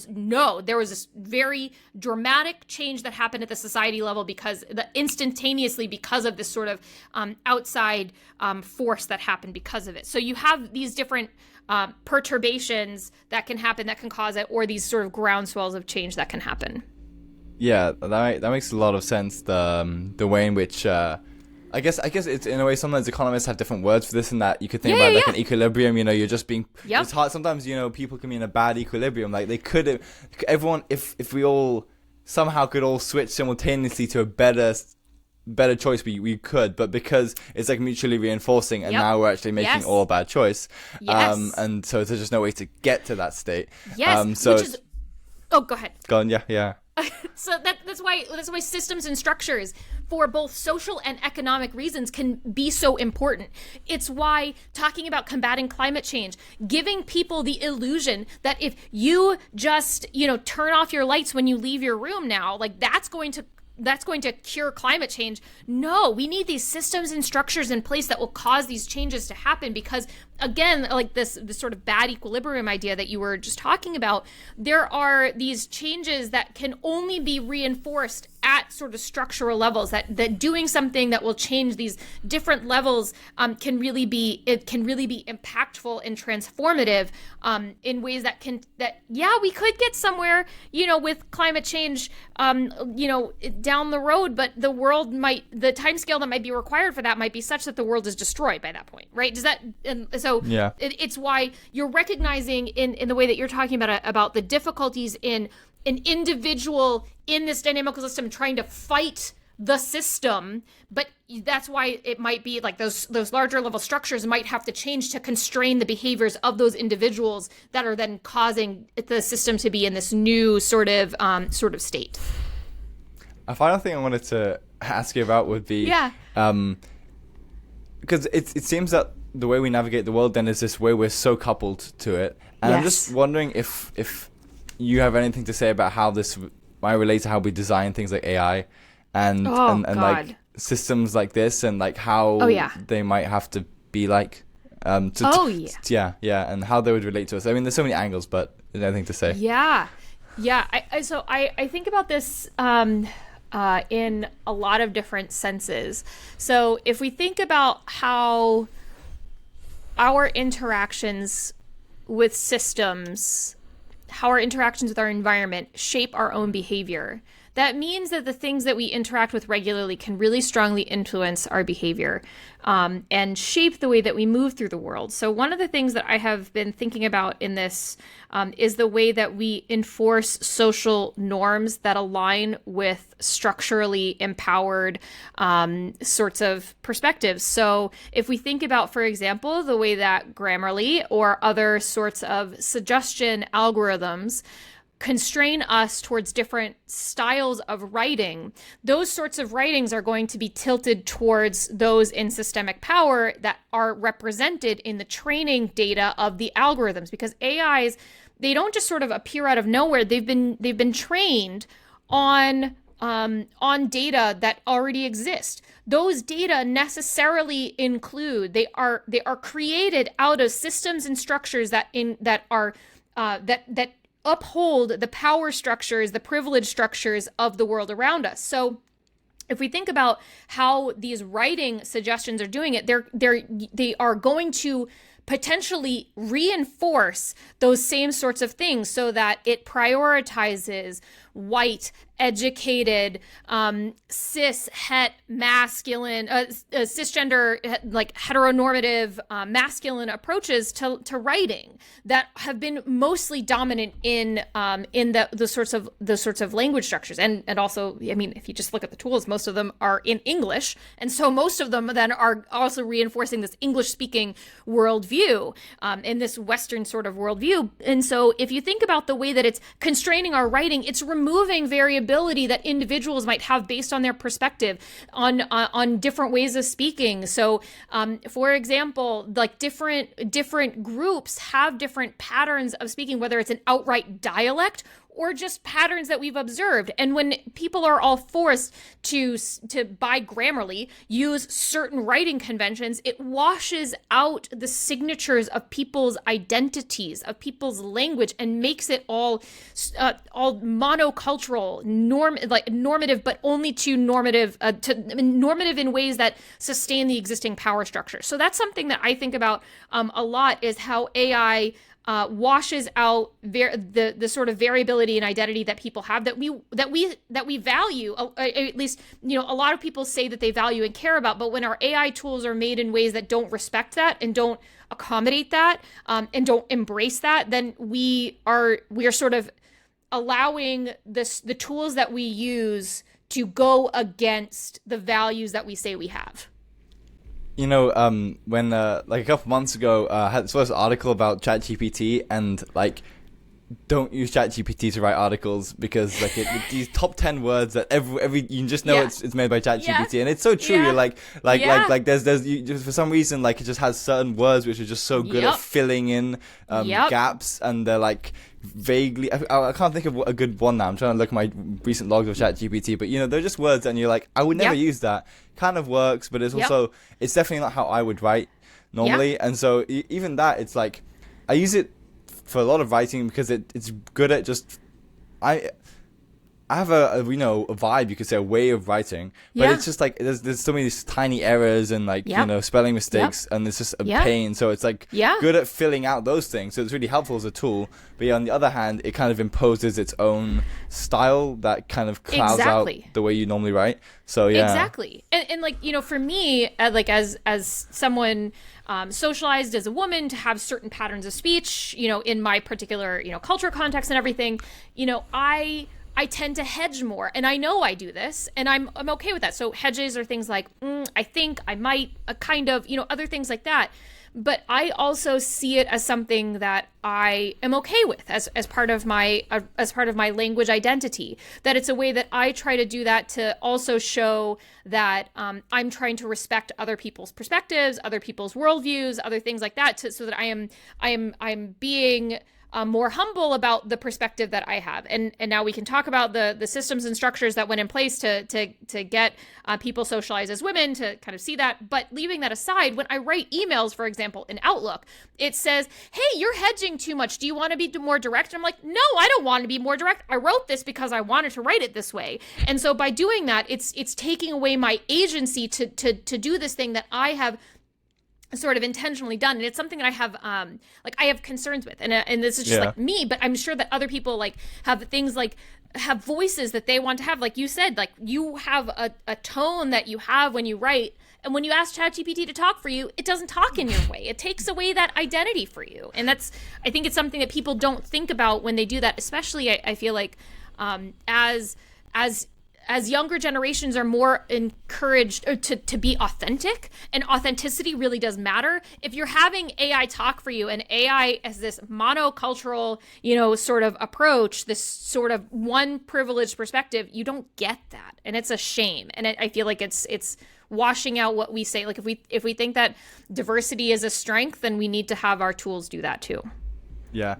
There was this very dramatic change that happened at the society level instantaneously because of this sort of outside force that happened because of it. So you have these different perturbations that can happen that can cause it, or these sort of groundswells of change that can happen. Yeah, that makes a lot of sense. The way in which I guess it's in a way sometimes economists have different words for this and that. You could think about like an equilibrium, you're just being it's hard sometimes, people can be in a bad equilibrium. Like they could have everyone if we all somehow could all switch simultaneously to a better choice we could, but because it's like mutually reinforcing, and now we're actually making all a bad choice. And so there's just no way to get to that state. So which is, oh, go ahead. Go on. Yeah. So that's why systems and structures for both social and economic reasons can be so important. It's why talking about combating climate change, giving people the illusion that if you just, turn off your lights when you leave your room now, like that's going to cure climate change. No, we need these systems and structures in place that will cause these changes to happen, because again, like this sort of bad equilibrium idea that you were just talking about, there are these changes that can only be reinforced at sort of structural levels, that doing something that will change these different levels can really be impactful and transformative in ways that we could get somewhere, with climate change, down the road, but the timescale that might be required for that might be such that the world is destroyed by that point, right? Does that, it's why you're recognizing in the way that you're talking about the difficulties in an individual in this dynamical system trying to fight the system, but that's why it might be like those larger level structures might have to change to constrain the behaviors of those individuals that are then causing the system to be in this new sort of state. A final thing I wanted to ask you about would be, because it seems that the way we navigate the world then is this way we're so coupled to it, and I'm just wondering if you have anything to say about how this might relate to how we design things like AI and like systems like this, and like how they might have to be like and how they would relate to us. I mean, there's so many angles, but there's anything to say. I think about this in a lot of different senses. So if we think about how our interactions with systems, how our interactions with our environment shape our own behavior, that means that the things that we interact with regularly can really strongly influence our behavior and shape the way that we move through the world. So one of the things that I have been thinking about in this is the way that we enforce social norms that align with structurally empowered sorts of perspectives. So if we think about, for example, the way that Grammarly or other sorts of suggestion algorithms constrain us towards different styles of writing, those sorts of writings are going to be tilted towards those in systemic power that are represented in the training data of the algorithms, because AIs, they don't just sort of appear out of nowhere. They've been trained on data that already exist. Those data necessarily include, they are created out of systems and structures that uphold the power structures, the privilege structures of the world around us. So if we think about how these writing suggestions are doing it, they are going to potentially reinforce those same sorts of things so that it prioritizes white, educated, cis, het, masculine, cisgender, like heteronormative, masculine approaches to writing that have been mostly dominant in the sorts of language structures, and also, I mean, if you just look at the tools, most of them are in English, and so most of them then are also reinforcing this English-speaking worldview, in this Western sort of worldview. And so, if you think about the way that it's constraining our writing, it's removing variability that individuals might have based on their perspective on different ways of speaking. So, for example, like different groups have different patterns of speaking, whether it's an outright dialect or just patterns that we've observed. And when people are all forced to by Grammarly use certain writing conventions, it washes out the signatures of people's identities, of people's language, and makes it all monocultural, normative, but only normative in ways that sustain the existing power structure. So that's something that I think about a lot, is how AI washes out the sort of variability and identity that people have that we value. At least, a lot of people say that they value and care about. But when our AI tools are made in ways that don't respect that and don't accommodate that and don't embrace that, then we are sort of allowing the tools that we use to go against the values that we say we have. When like a couple months ago, I had this article about ChatGPT, and like, don't use ChatGPT to write articles because like these top 10 words that every you just know it's made by ChatGPT, and it's so true. You're like there's for some reason like it just has certain words which are just so good at filling in gaps, and they're like vaguely. I can't think of a good one now. I'm trying to look at my recent logs of ChatGPT, but they're just words, and you're like, I would never use that. Kind of works, but it's also it's definitely not how I would write normally, and so even that, it's like I use it for a lot of writing because it's good at just I have a vibe, you could say, a way of writing, but it's just like there's so many tiny errors and like spelling mistakes, and it's just a pain. So it's like good at filling out those things. So it's really helpful as a tool. But on the other hand, it kind of imposes its own style that kind of clouds out the way you normally write. So exactly. And like for me, like as someone socialized as a woman to have certain patterns of speech, in my particular culture context and everything, I tend to hedge more, and I know I do this, and I'm okay with that. So hedges are things like I think, I might, kind of, other things like that. But I also see it as something that I am okay with as part of my language identity. That it's a way that I try to do that to also show that I'm trying to respect other people's perspectives, other people's worldviews, other things like that, so that I am being more humble about the perspective that I have. And now we can talk about the systems and structures that went in place to get people socialized as women, to kind of see that. But leaving that aside, when I write emails, for example, in Outlook, it says, hey, you're hedging too much. Do you want to be more direct? And I'm like, no, I don't want to be more direct. I wrote this because I wanted to write it this way. And so by doing that, it's taking away my agency to do this thing that I have sort of intentionally done, and it's something that I have I have concerns with, and this is just like me, but I'm sure that other people like have things like have voices that they want to have, like you said, like you have a tone that you have when you write, and when you ask ChatGPT to talk for you, it doesn't talk in your way. It takes away that identity for you, and I think it's something that people don't think about when they do that, especially I feel like as younger generations are more encouraged to be authentic, and authenticity really does matter. If you're having AI talk for you, and AI as this monocultural, sort of approach, this sort of one privileged perspective, you don't get that. And it's a shame. And I feel like it's washing out what we say. Like if we think that diversity is a strength, then we need to have our tools do that too. Yeah.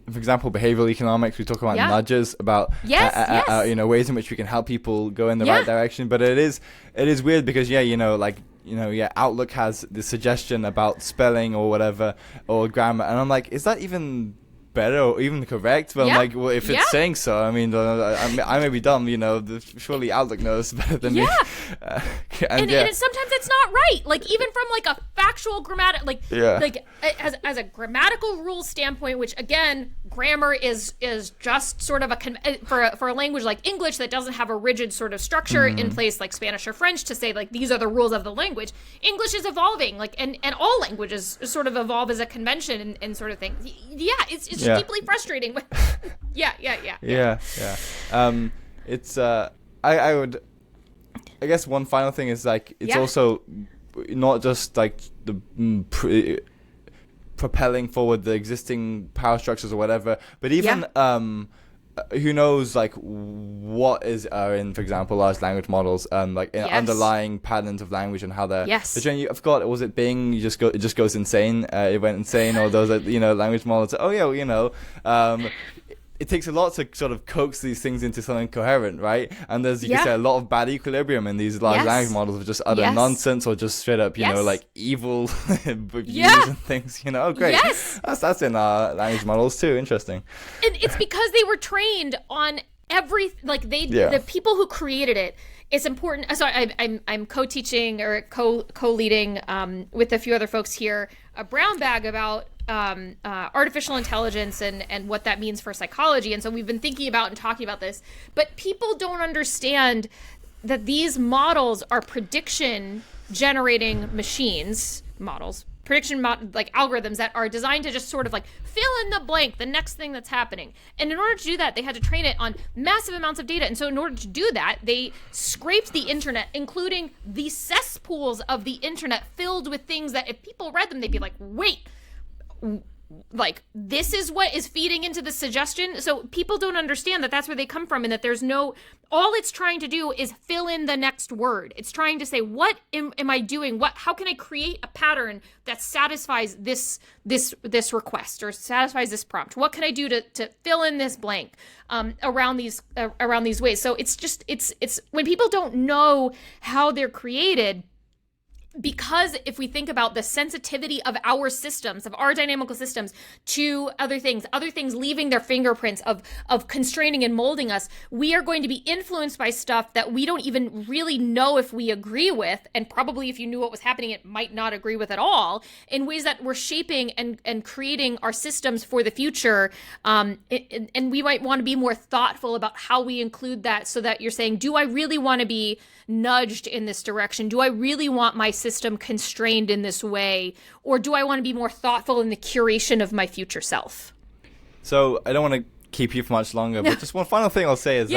For example, behavioral economics, we talk about nudges, about ways in which we can help people go in the right direction. But it is weird because Outlook has this suggestion about spelling or whatever, or grammar, and I'm like, is that even better or even correct? But I'm like, well, if it's saying so, I mean, I may be dumb, surely Outlook knows better than me. And sometimes it's not right, like even from like a factual as a grammatical rule standpoint, which again, grammar is just sort of for a language like English that doesn't have a rigid sort of structure in place like Spanish or French to say like these are the rules of the language. English is evolving, like and all languages sort of evolve as a convention and sort of thing. It's deeply frustrating. It's I guess one final thing is like it's also not just like the propelling forward the existing power structures or whatever, but even who knows like what is in, for example, large language models, underlying patterns of language and how they're I forgot, was it Bing? It just goes insane. It went insane, or those language models. It takes a lot to sort of coax these things into something coherent, right? And there's, you can say, a lot of bad equilibrium in these large language models of just utter nonsense or just straight up, like evil views and things, Oh, great. Yes. That's in our language models too. Interesting. And it's because they were trained on the people who created it. It's important. So I'm co-teaching or co-leading with a few other folks here a brown bag about artificial intelligence and what that means for psychology. And so we've been thinking about and talking about this, but people don't understand that these models are prediction generating models, like algorithms that are designed to just sort of like fill in the blank, the next thing that's happening. And in order to do that, they had to train it on massive amounts of data. And so in order to do that, they scraped the internet, including the cesspools of the internet filled with things that if people read them, they'd be like, wait, like this is what is feeding into the suggestion. So people don't understand that that's where they come from, and that there's no, all it's trying to do is fill in the next word. It's trying to say, what am I doing? How can I create a pattern that satisfies this request or satisfies this prompt? What can I do to fill in this blank around these ways? So it's when people don't know how they're created. Because if we think about the sensitivity of our systems, of our dynamical systems to other things leaving their fingerprints of constraining and molding us, we are going to be influenced by stuff that we don't even really know if we agree with. And probably if you knew what was happening, it might not agree with at all, in ways that we're shaping and creating our systems for the future. And we might want to be more thoughtful about how we include that, so that you're saying, do I really want to be nudged in this direction? Do I really want my system constrained in this way? Or do I want to be more thoughtful in the curation of my future self? So I don't want to keep you for much longer, but just one final thing I'll say is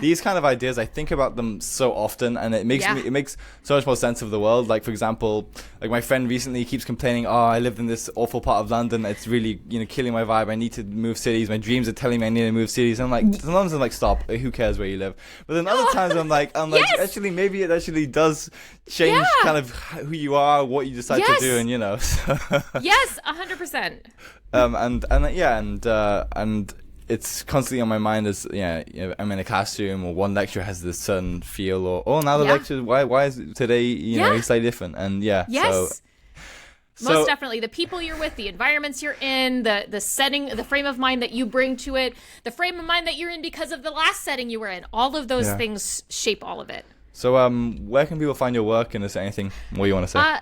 these kind of ideas, I think about them so often, and it makes so much more sense of the world. Like, for example, like my friend recently keeps complaining, I live in this awful part of London, it's really killing my vibe, I need to move cities, my dreams are telling me I need to move cities. And I'm like, sometimes I'm like, stop, who cares where you live? But then other times I'm like yes! Actually maybe it actually does change kind of who you are, what you decide to do, and yes, 100%. And it's constantly on my mind as I'm in a classroom, or one lecture has this certain feel, or now the lecture, why is it today slightly different? And yes. So most definitely the people you're with, the environments you're in, the setting, the frame of mind that you bring to it, the frame of mind that you're in because of the last setting you were in, all of those things shape all of it. So where can people find your work, and is there anything more you want to say?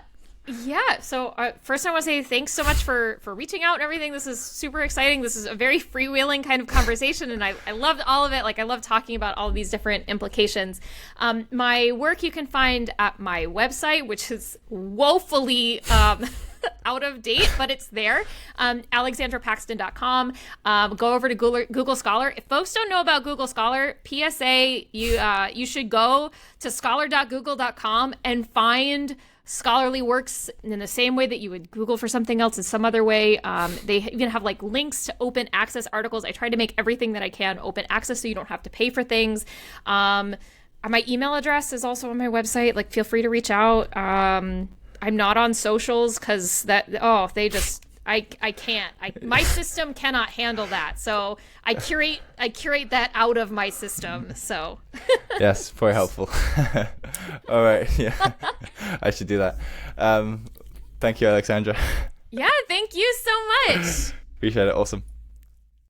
So first I want to say thanks so much for reaching out and everything. This is super exciting. This is a very freewheeling kind of conversation, and I loved all of it. Like, I love talking about all of these different implications. My work you can find at my website, which is woefully out of date, but it's there. alexandrapaxton.com. Go over to Google Scholar. If folks don't know about Google Scholar, PSA, you should go to scholar.google.com and find scholarly works in the same way that you would Google for something else in some other way. They even have like links to open access articles. I try to make everything that I can open access so you don't have to pay for things. My email address is also on my website. Like, feel free to reach out. I'm not on socials because I can't. My system cannot handle that. So I curate that out of my system. So yes, very helpful. All right, I should do that. Thank you, Alexandra. Yeah, thank you so much. Appreciate it. Awesome.